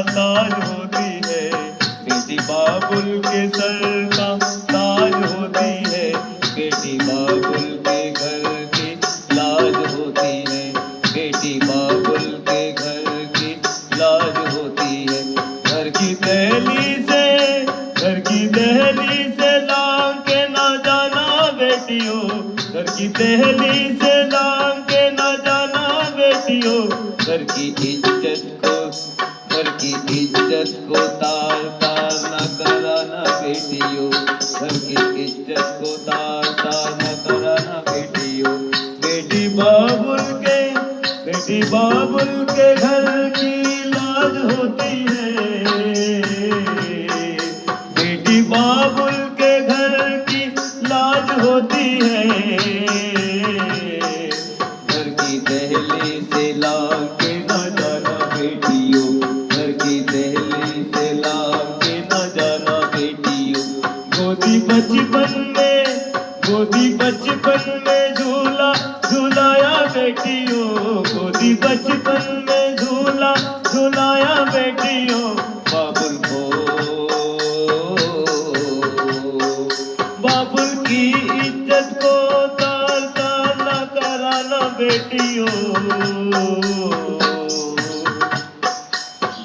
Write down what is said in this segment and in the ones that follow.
ताज होती है, बेटी बाबुल के सर का ताज होती है, बेटी बाबुल के घर की लाज होती है, बेटी बाबुल के घर की लाज होती है। घर की दहली से लांग के ना जाना बेटियों, घर की दहली से लांग के ना जाना बेटियों, घर की इज्जत को तार तार न कराना बेटियों, घर की इज्जत को तार तार न कराना बेटियों। बेटी बाबुल के घर की लाज होती है, बेटी बाबुल के घर की लाज होती है। घर की दहली से लांग के न जाना बेटियों, घर की दहली से लांग के न जाना बेटियों। गोदी बचपन में झूला झूलाया बेटियों, गोदी बचपन में झूला झूलाया बेटियों। बाबुल की इज्जत को तार तार न कराना बेटियों।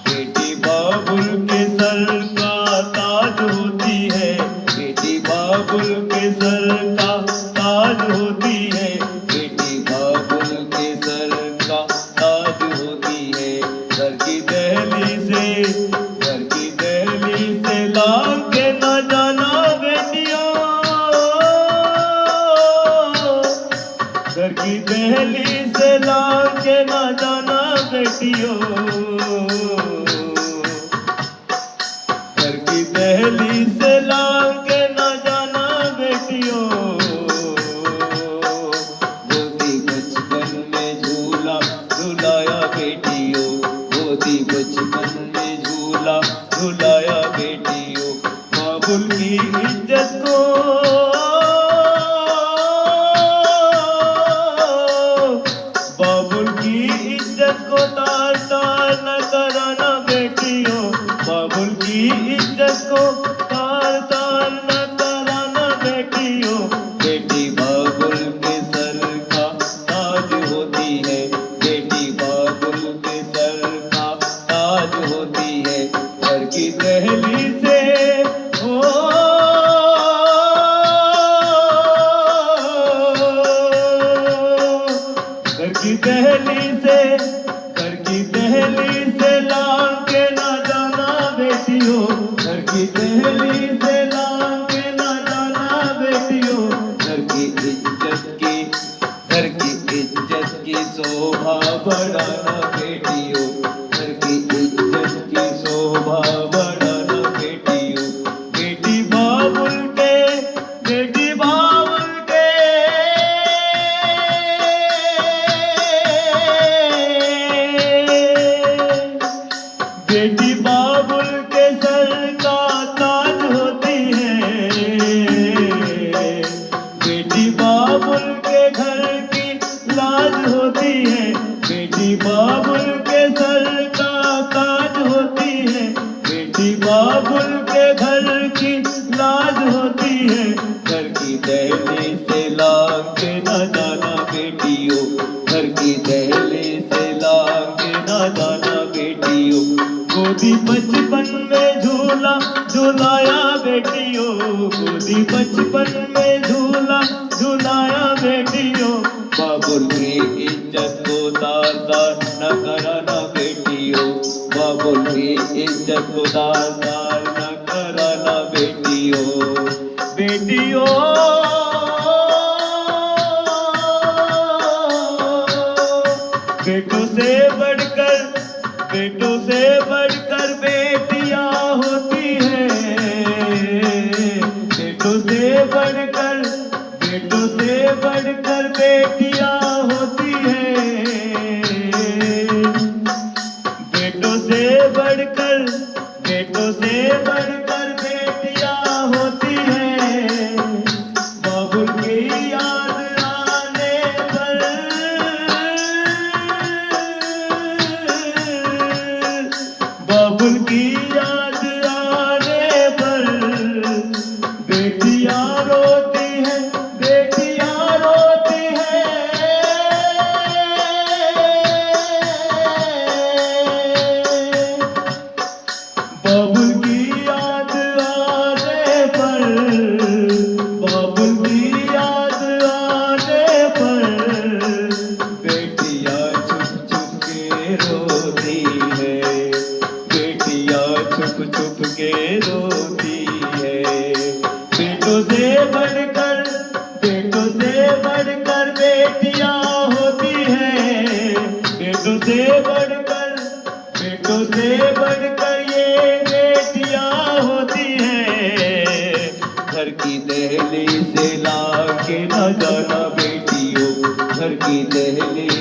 बेटी बाबुल के सर का ताज होती है, बेटी बाबुल के सर का ताज होती है, बेटी बाबुल के सर का ताज होती है। घर की दहली से लांग के न जाना बेटियों, घर की दहली से लांग के न जाना बेटियों, घर की दहली से लांग के न जाना बेटियों। गोदी बचपन में झूला झूलाया बेटियों, गोदी बचपन में झूला झूलाया बेटियों। बाबुल की इज्जत को तार तार न कराना बेटियों, बाबुल की इज्जत को तार तार न कराना बेटियों। बेटी बाबुल के सर का ताज होती है, बेटी बाबुल के सर का ताज होती है। घर की दहली से घर की दहली से लांग के ना जाना बेटियों, घर की दहली से लांग के ना जाना बेटियों। घर की इज्जत की शोभा बढ़ाना बेटियों, घर की इज्जत की शोभा बढ़ाना बेटियों। बेटी बाबुल के बेटी बाबुल के सर का ताज होती है, बेटी बाबुल के घर की लाज होती है, बेटी बाबुल के सर का ताज होती है, बेटी बाबुल के घर की लाज होती है। घर की दहली से लांग के न जाना बेटियों, घर की दहली से लांग के न जाना बेटियों। गोदी बचपन में झूला झूलाया बेटियों, गोदी बचपन में झूला झूलाया बेटियों। बाबुल की इज्जत को तार तार न कराना बेटियों, बाबुल की इज्जत को तार तार न कराना बेटियों। बेटियों बेटों से बढ़कर बेटियां होती है, बेटों से बढ़कर बेटियां होती है, बेटों से बढ़कर जाना बेटियों घर की दहलीज